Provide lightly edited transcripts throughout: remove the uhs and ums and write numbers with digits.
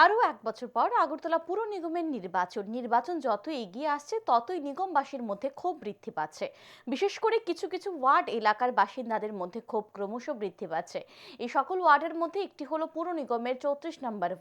আরও এক বছর পর আগরতলা পুর নিগমের নির্বাচন যত এগিয়ে আসছে ততই নিগমবাসীর মধ্যে ক্ষোভ বৃদ্ধি পাচ্ছে। বিশেষ করে কিছু কিছু ওয়ার্ড এলাকার বাসিন্দাদের মধ্যে ক্ষোভ ক্রমশ বৃদ্ধি পাচ্ছে। এই সকল ওয়ার্ডের মধ্যে একটি হলো পুর নিগমের 34 নম্বর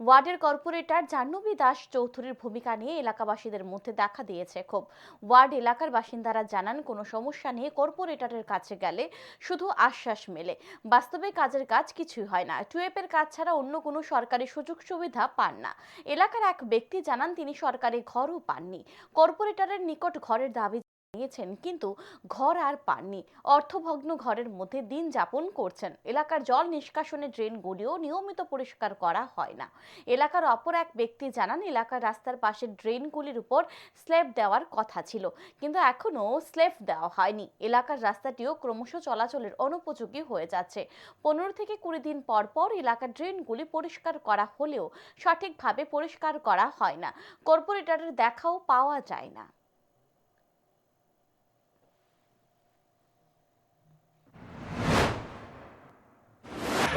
ওয়ার্ডের কর্পোরেটর জাহ্নবী দাস চৌধুরীর ভূমিকা নিয়ে এলাকাবাসীদের মধ্যে দেখা দিয়েছে ক্ষোভ। ওয়ার্ড এলাকার বাসিন্দারা জানান, কোনো সমস্যা নিয়ে কর্পোরেটরের কাছে গেলে শুধু আশ্বাস মেলে, বাস্তবে কাজের কাজ কিছুই হয় না। টুয়েপের কাজ ছাড়া অন্য কোনো সরকারি সুযোগ সুবিধা পান না। এলাকার এক ব্যক্তি জানান, তিনি সরকারি ঘরও পাননি। কর্পোরেটরের নিকট ঘরের দাবি নিয়েছেন, কিন্তু ঘর আর পাননি। অর্থভগ্ন ঘরের মধ্যে দিন যাপন করছেন। এলাকার জল নিষ্কাশনের ড্রেনগুলিও নিয়মিত পরিষ্কার করা হয় না। এলাকার অপর এক ব্যক্তি জানান, এলাকার রাস্তার পাশে ড্রেনগুলির উপর স্ল্যাব দেওয়ার কথা ছিল, কিন্তু এখনো স্ল্যাব দেওয়া হয়নি। এলাকার রাস্তাটিও ক্রমশ চলাচলের অনুপযোগী হয়ে যাচ্ছে। 15 থেকে 20 দিন পর পর এলাকার ড্রেনগুলি পরিষ্কার করা হলেও সঠিকভাবে পরিষ্কার করা হয় না। কর্পোরেটরের দেখাও পাওয়া যায় না।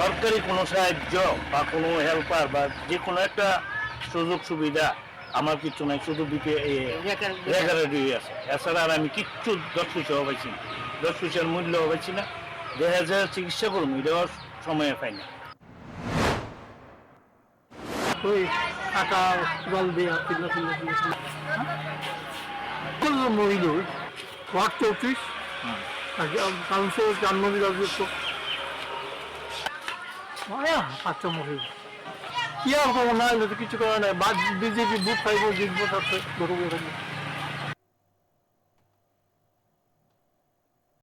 সরকারি কোনো সাহায্য বা কোনো হেল্পার বা যে কোনো একটা সুযোগ সুবিধা আমার কিছু নাই, শুধু রেগারেডি আছে। এছাড়া আর আমি কিচ্ছু 10 পয়সাও পাইছি না, 10 পয়সার মূল্যও পাইছি না। 2000 চিকিৎসা করুন এটাও সময়ে পাই না। ওই টাকা জল দেওয়া মহিল ওয়ার্ড 34 কাউন্সিলর জাহ্নবী রাজত্ব আচ্ছা মহিল কি আর খবর না হলে তো কিছু করার নাই। বিজেপি বুথ পাইব জিতবো, তারপরে